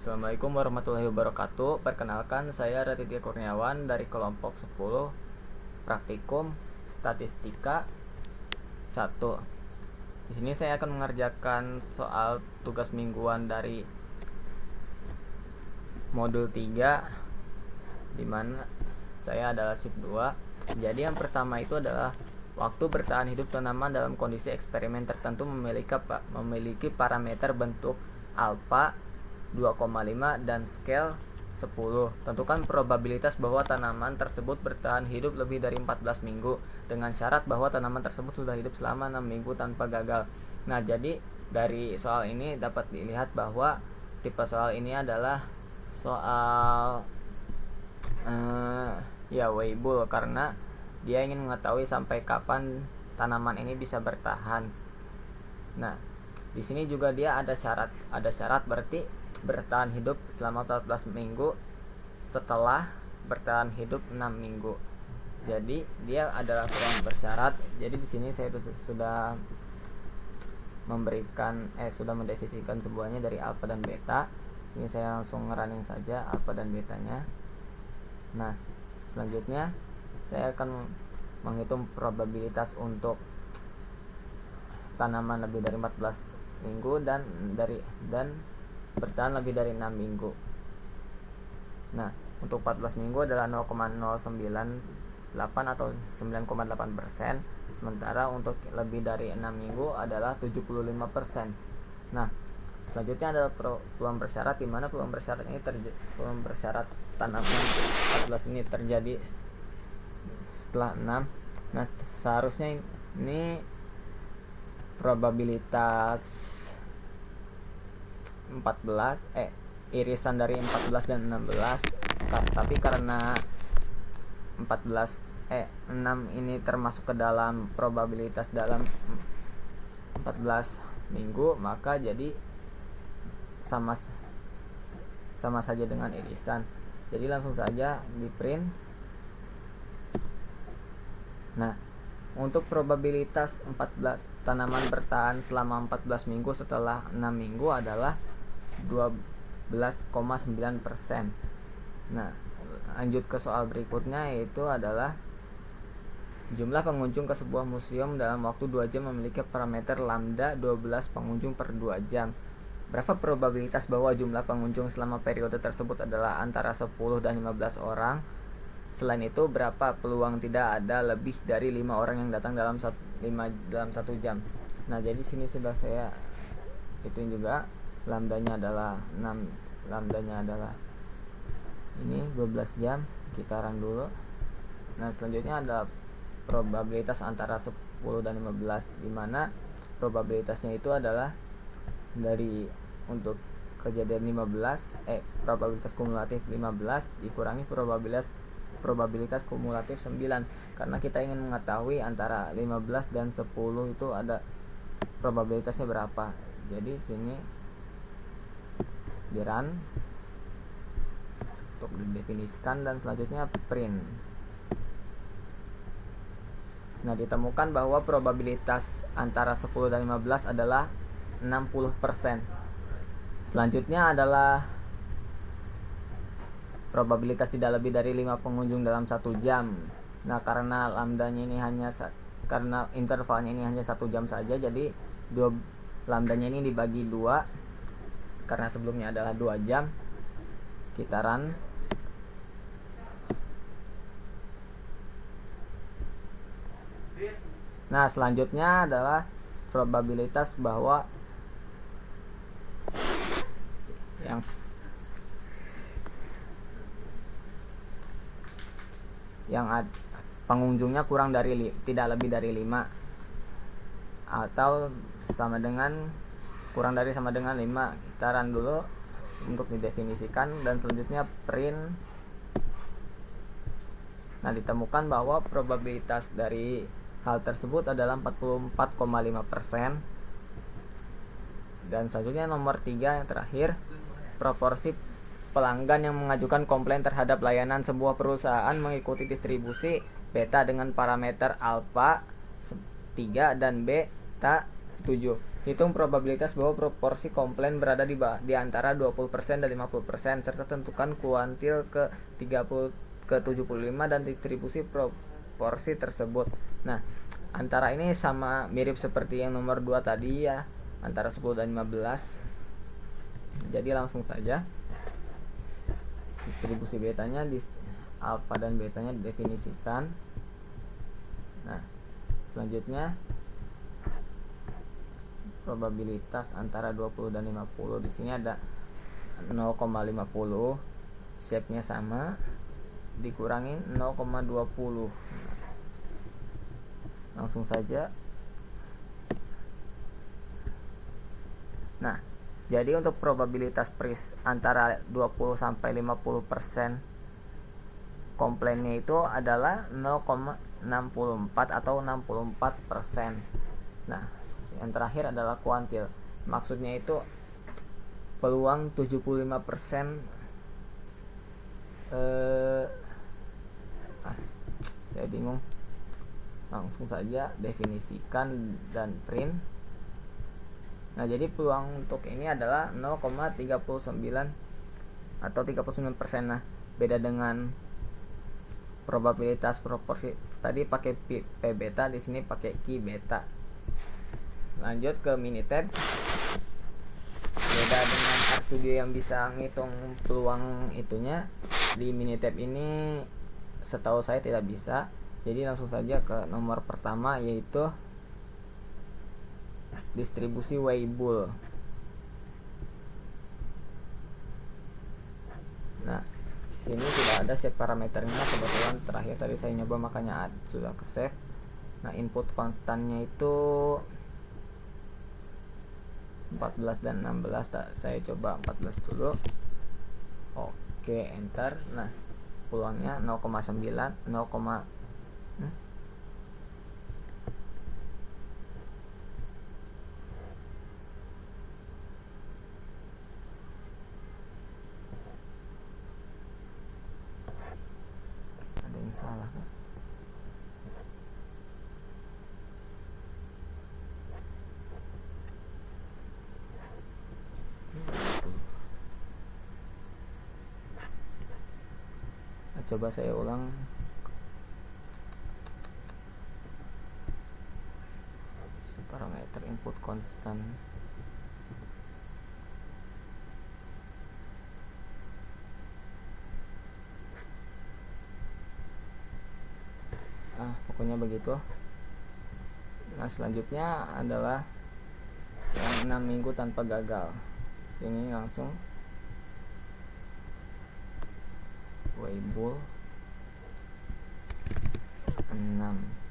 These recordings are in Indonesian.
Assalamualaikum warahmatullahi wabarakatuh. Perkenalkan, saya Raditya Kurniawan dari kelompok 10 Praktikum Statistika 1. Di sini saya akan mengerjakan soal tugas mingguan dari modul 3, di mana saya adalah shift 2. Jadi yang pertama itu adalah waktu bertahan hidup tanaman dalam kondisi eksperimen tertentu memiliki parameter bentuk alfa 2,5 dan scale 10. Tentukan probabilitas bahwa tanaman tersebut bertahan hidup lebih dari 14 minggu dengan syarat bahwa tanaman tersebut sudah hidup selama 6 minggu tanpa gagal. Nah, jadi dari soal ini dapat dilihat bahwa tipe soal ini adalah soal Weibull, karena dia ingin mengetahui sampai kapan tanaman ini bisa bertahan. Nah, di sini juga dia ada syarat berarti bertahan hidup selama 14 minggu setelah bertahan hidup 6 minggu. Jadi dia adalah kurang bersyarat. Jadi di sini saya sudah mendefinisikan semuanya dari alfa dan beta. Sini saya langsung running saja alfa dan betanya. Nah, selanjutnya saya akan menghitung probabilitas untuk tanaman lebih dari 14 minggu dan bertahan lebih dari 6 minggu. Nah, untuk 14 minggu adalah 0,098 atau 9,8%, sementara untuk lebih dari 6 minggu adalah 75%. Nah, selanjutnya adalah peluang bersyarat, di mana peluang bersyarat tanaman 14 ini terjadi setelah 6. Nah, seharusnya ini probabilitas 14 irisan dari 14 dan 16, tapi karena 6 ini termasuk ke dalam probabilitas dalam 14 minggu, maka jadi sama saja dengan irisan. Jadi langsung saja di print. Nah, untuk probabilitas 14 tanaman bertahan selama 14 minggu setelah 6 minggu adalah 12,9%. Nah, lanjut ke soal berikutnya, yaitu adalah jumlah pengunjung ke sebuah museum dalam waktu 2 jam memiliki parameter lambda 12 pengunjung per 2 jam. Berapa probabilitas bahwa jumlah pengunjung selama periode tersebut adalah antara 10 dan 15 orang? Selain itu, berapa peluang tidak ada lebih dari 5 orang yang datang dalam 1 jam? Nah, jadi sini sudah saya hitung juga. Lambdanya adalah 6, lambdanya adalah ini 12 jam. Kita run dulu. Nah, selanjutnya ada probabilitas antara 10 dan 15, di mana probabilitasnya itu adalah dari untuk kejadian 15 probabilitas kumulatif 15 dikurangi probabilitas kumulatif 9, karena kita ingin mengetahui antara 15 dan 10 itu ada probabilitasnya berapa. Jadi sini di run untuk didefinisikan dan selanjutnya print. Nah, ditemukan bahwa probabilitas antara 10 dan 15 adalah 60%. Selanjutnya adalah probabilitas tidak lebih dari 5 pengunjung dalam 1 jam. Nah, karena lambdanya ini karena intervalnya ini hanya 1 jam saja, jadi lambdanya ini dibagi 2 karena sebelumnya adalah 2 jam. Kita run. Nah, selanjutnya adalah probabilitas bahwa pengunjungnya tidak lebih dari 5 atau kurang dari sama dengan 5. Kita run dulu untuk didefinisikan dan selanjutnya print. Nah, ditemukan bahwa probabilitas dari hal tersebut adalah 44,5%. Dan selanjutnya nomor 3 yang terakhir, proporsi pelanggan yang mengajukan komplain terhadap layanan sebuah perusahaan mengikuti distribusi beta dengan parameter alfa 3 dan beta 7. Hitung probabilitas bahwa proporsi komplain berada di antara 20% dan 50%, serta tentukan kuantil ke 30 ke 75 dan distribusi proporsi tersebut. Nah, antara ini sama mirip seperti yang nomor 2 tadi ya, antara 10 dan 15. Jadi langsung saja distribusi betanya alfa dan betanya didefinisikan. Nah, selanjutnya probabilitas antara 20 dan 50. Di sini ada 0,50, shape-nya sama, dikurangin 0,20. Langsung saja. Nah, jadi untuk probabilitas antara 20 sampai 50% komplainnya itu adalah 0,64 atau 64%. Nah, yang terakhir adalah kuantil. Maksudnya itu peluang 75% saya bingung. Langsung saja definisikan dan print. Nah, jadi peluang untuk ini adalah 0,39 atau 39%. Nah, beda dengan probabilitas proporsi tadi pakai P beta, di sini pakai Q beta. Lanjut ke Minitab. Beda dengan RStudio yang bisa ngitung peluang itunya, di Minitab ini setahu saya tidak bisa. Jadi langsung saja ke nomor pertama, yaitu distribusi Weibull. Nah, sini tidak ada save parameternya, kebetulan terakhir tadi saya nyoba makanya sudah ke save. Nah, input konstannya itu 14 dan 16. Saya coba 14 dulu. Oke, enter. Nah, peluangnya 0,9 ada yang salah kan? Nah, coba saya ulang. Parameter input konstan. Pokoknya begitu. Nah, selanjutnya adalah yang 6 minggu tanpa gagal. Sini langsung Weibull 6.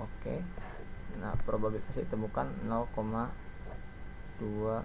Oke. Nah, probabilitas ditemukan 0,2.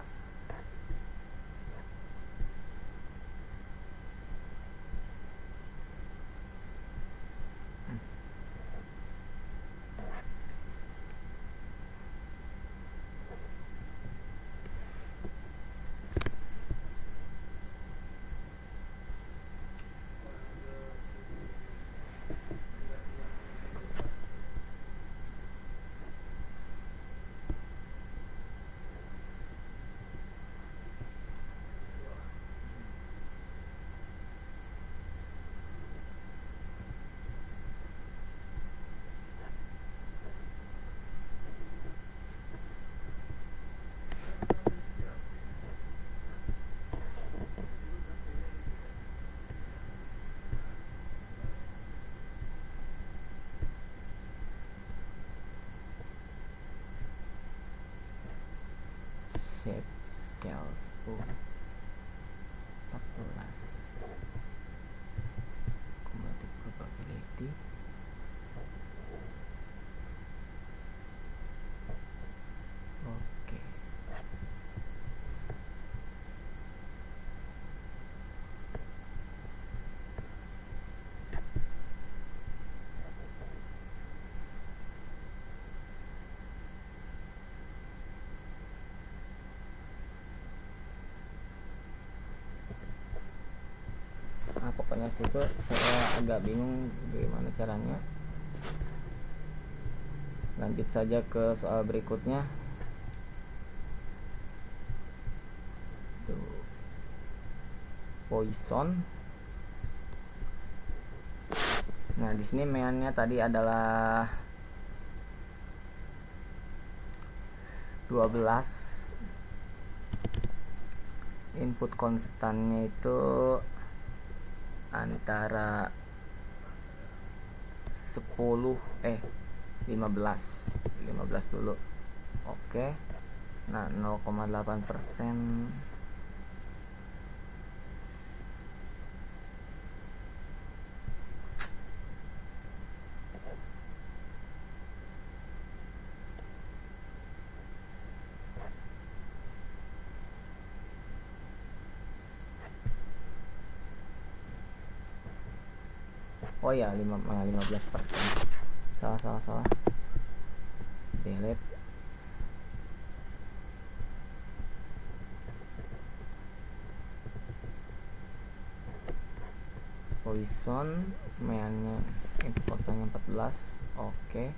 Shape scale 10 14 cumulative probability. Oke. Pokoknya situ saya agak bingung gimana caranya. Lanjut saja ke soal berikutnya. Poisson. Nah, di sini meannya tadi adalah 12. Input konstannya itu antara 15 dulu. Oke. Nah, 0,8%. Oh ya, 15%. Salah. Delete. Poisson meannya input konstannya 14. Oke.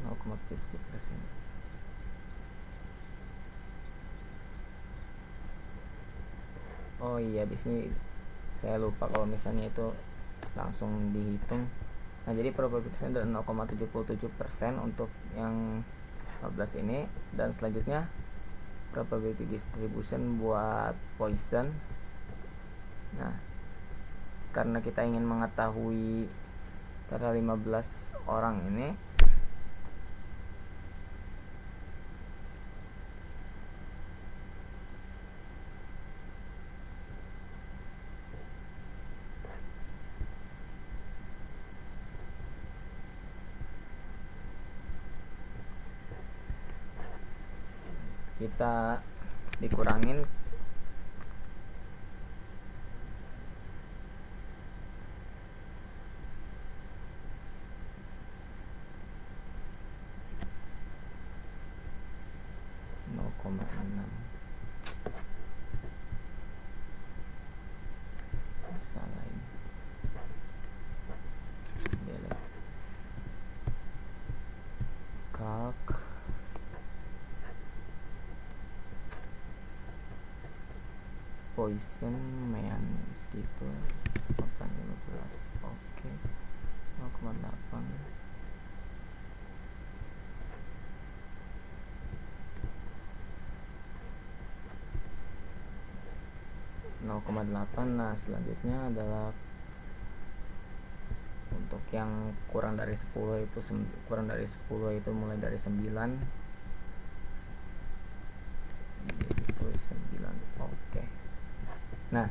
0,7%. Oh iya, di sini saya lupa kalau misalnya itu langsung dihitung. Nah, jadi probabilitasnya adalah 0,77% untuk yang 15 ini, dan selanjutnya probability distribution buat Poisson. Nah, karena kita ingin mengetahui antara 15 orang ini, kita dikurangin salah ini. Delete. Calc. Poisson mean segitu, konstan 15. Oke. 0,8. Nah, selanjutnya adalah untuk yang kurang dari 10 itu mulai dari 9. Itu 9. Oke. Nah,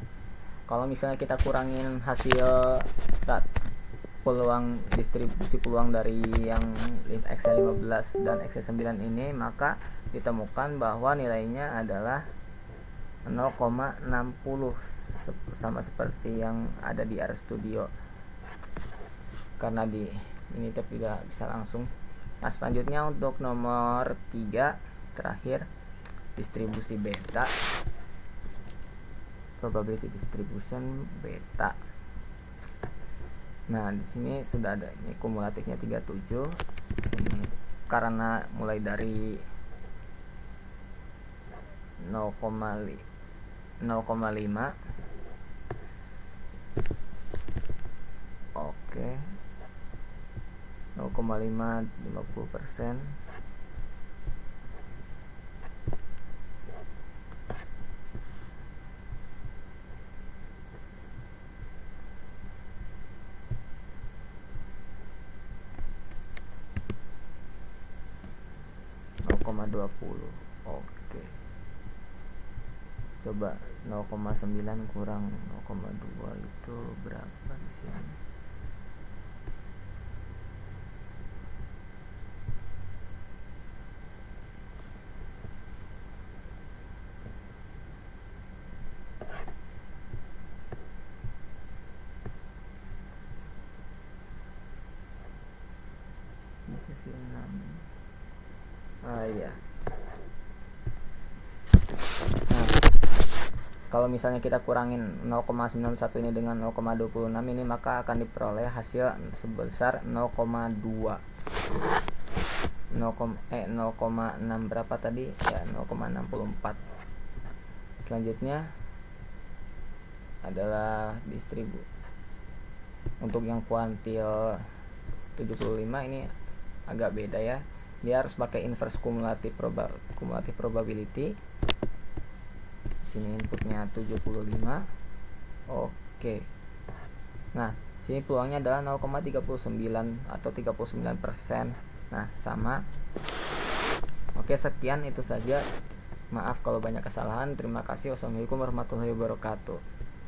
kalau misalnya kita kurangin hasil distribusi peluang dari yang XC15 dan XC9 ini, maka ditemukan bahwa nilainya adalah 0,60, sama seperti yang ada di RStudio. Karena di ini tidak bisa langsung. Nah, selanjutnya untuk nomor 3 terakhir, distribusi beta, probability distribution beta. Nah, di sini sudah ada ini kumulatifnya 37. Sini karena mulai dari 0,5. Oke. 0,5 50%. Oke. Coba 0,9 kurang 0,2 itu berapa di sini? Bisa sih 6. Iya. Nah, kalau misalnya kita kurangin 0,91 ini dengan 0,26 ini, maka akan diperoleh hasil sebesar 0,2. 0,6 berapa tadi ya, 0,64. Selanjutnya adalah untuk yang kuantil 75 ini agak beda ya, dia harus pakai inverse cumulative probability. Sini inputnya 75. Oke, nah sini peluangnya adalah 0,39 atau 39%. Nah sama. Oke, sekian itu saja, maaf kalau banyak kesalahan. Terima kasih. Wassalamualaikum warahmatullahi wabarakatuh.